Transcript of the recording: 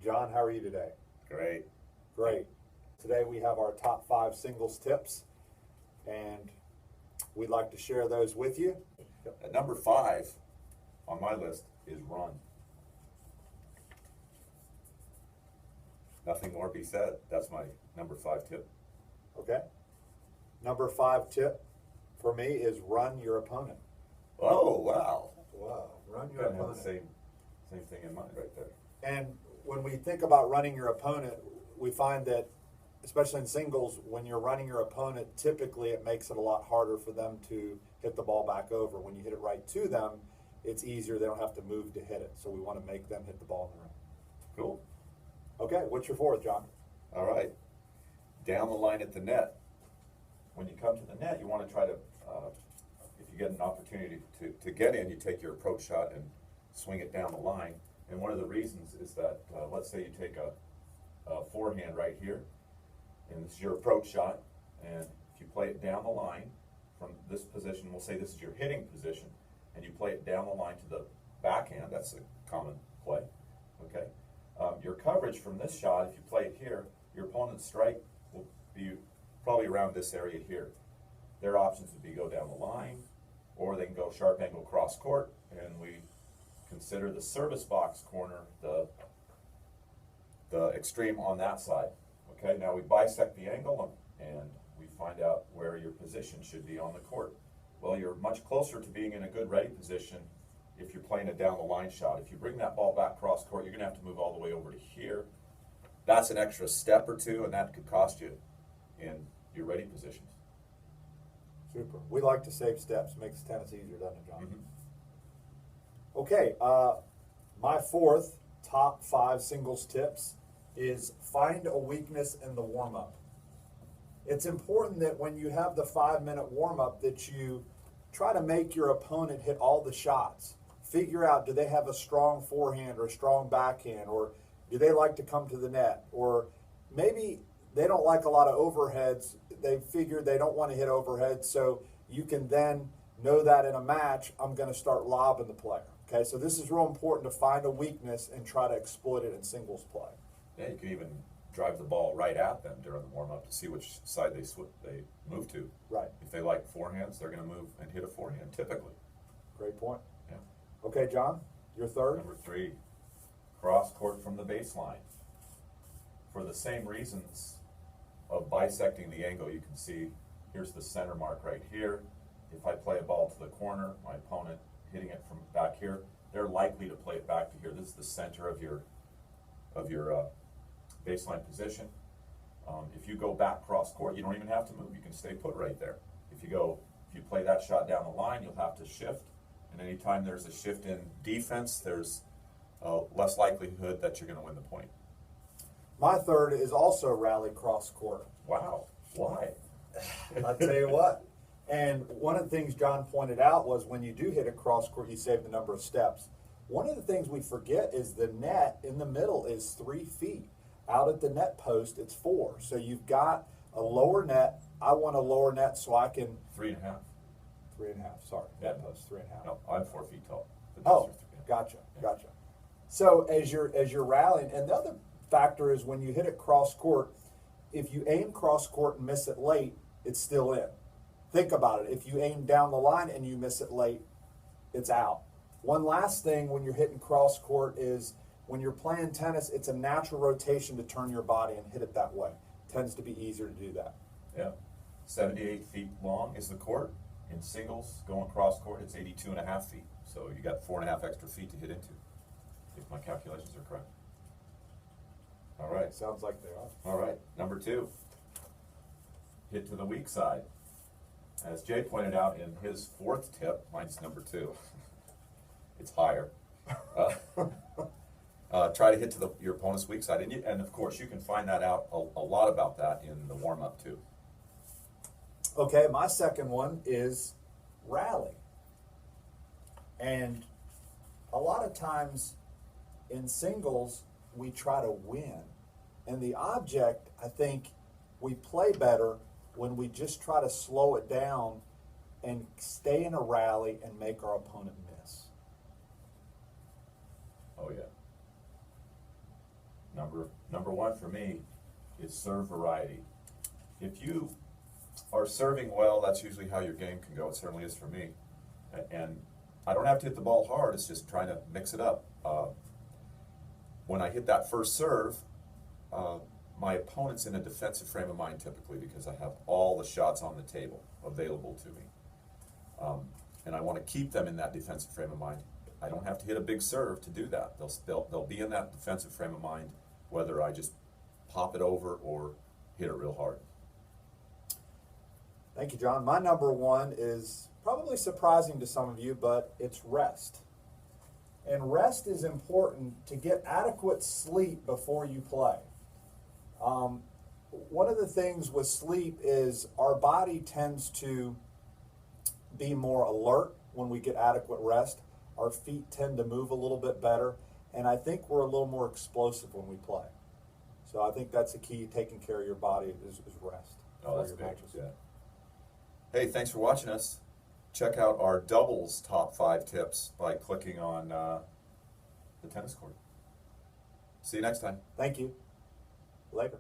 John, how are you today? Great. Great. Today we have our top 5 singles tips, and we'd like to share those with you. At number 5 on my list is run. Nothing more be said. That's my number 5 tip. Okay? Number 5 tip for me is run your opponent. Oh, wow. Wow, run your Kind of have opponent. the same thing in mind right there. And when we think about running your opponent, we find that, especially in singles, when you're running your opponent, typically it makes it a lot harder for them to hit the ball back over. When you hit it right to them, it's easier. They don't have to move to hit it. So we want to make them hit the ball in the ring. Cool. Okay, what's your 4th, John? All right. Down the line at the net. When you come to the net, you want to try to, if you get an opportunity to get in, you take your approach shot and swing it down the line. And one of the reasons is that, let's say you take a forehand right here, and this is your approach shot, and if you play it down the line from this position, we'll say this is your hitting position, and you play it down the line to the backhand, that's a common play, okay? Your coverage from this shot, if you play it here, your opponent's strike will be probably around this area here. Their options would be go down the line, or they can go sharp angle cross court, and we consider the service box corner the extreme on that side. Okay, now we bisect the angle and we find out where your position should be on the court. Well, you're much closer to being in a good ready position if you're playing a down the line shot. If you bring that ball back cross court, you're gonna have to move all the way over to here. That's an extra step or two, and that could cost you in your ready positions. Super. We like to save steps. Makes tennis easier, doesn't it, John? Mm-hmm. Okay, my 4th top 5 singles tips is find a weakness in the warm-up. It's important that when you have the 5-minute warm-up that you try to make your opponent hit all the shots. Figure out, do they have a strong forehand or a strong backhand, or do they like to come to the net, or maybe they don't like a lot of overheads. They figure they don't want to hit overheads, so you can then know that in a match, I'm going to start lobbing the player. Okay, so this is real important to find a weakness and try to exploit it in singles play. Yeah, you can even drive the ball right at them during the warm-up to see which side they move to. Right. If they like forehands, they're going to move and hit a forehand, typically. Great point. Yeah. Okay, John, your 3rd? Number 3, cross court from the baseline. For the same reasons of bisecting the angle, you can see here's the center mark right here. If I play a ball to the corner, my opponent hitting it from back here, they're likely to play it back to here. This is the center of your baseline position. If you go back cross court, you don't even have to move. You can stay put right there. If you play that shot down the line, you'll have to shift. And anytime there's a shift in defense, there's less likelihood that you're going to win the point. My 3rd is also rally cross court. Wow. Why? I'll tell you what. And one of the things John pointed out was when you do hit a cross court, you save the number of steps. One of the things we forget is the net in the middle is 3 feet. Out at the net post, it's 4. So you've got a lower net. I want a lower net so I can 3.5. 3.5. Sorry, net post 3.5. No, I'm 4 feet tall. Oh, gotcha. So as you're rallying, and the other factor is when you hit it cross court, if you aim cross court and miss it late, it's still in. Think about it. If you aim down the line and you miss it late, it's out. One last thing when you're hitting cross court is when you're playing tennis, it's a natural rotation to turn your body and hit it that way. Tends to be easier to do that. Yeah. 78 feet long is the court. In singles, going cross court, it's 82.5 feet. So you got 4.5 extra feet to hit into, if my calculations are correct. All right. Sounds like they are. All right. Number 2, hit to the weak side. As Jay pointed out in his 4th tip, mine's number 2. It's higher. Try to hit to your opponent's weak side. And of course, you can find that out a lot about that in the warm-up too. Okay, my 2nd one is rally. And a lot of times in singles, we try to win. And the object, I think, we play better when we just try to slow it down and stay in a rally and make our opponent miss. Oh, yeah. Number one for me is serve variety. If you are serving well, that's usually how your game can go. It certainly is for me. And I don't have to hit the ball hard, it's just trying to mix it up. When I hit that first serve, my opponent's in a defensive frame of mind typically because I have all the shots on the table available to me. And I want to keep them in that defensive frame of mind. I don't have to hit a big serve to do that. They'll be in that defensive frame of mind whether I just pop it over or hit it real hard. Thank you, John. My number one is probably surprising to some of you, but it's rest. And rest is important to get adequate sleep before you play. One of the things with sleep is our body tends to be more alert when we get adequate rest. Our feet tend to move a little bit better, and I think we're a little more explosive when we play. So I think that's the key, taking care of your body is rest. Oh, that's your big, matches. yeah. Hey, thanks for watching us. Check out our doubles top 5 tips by clicking on the tennis court. See you next time. Thank you. Later.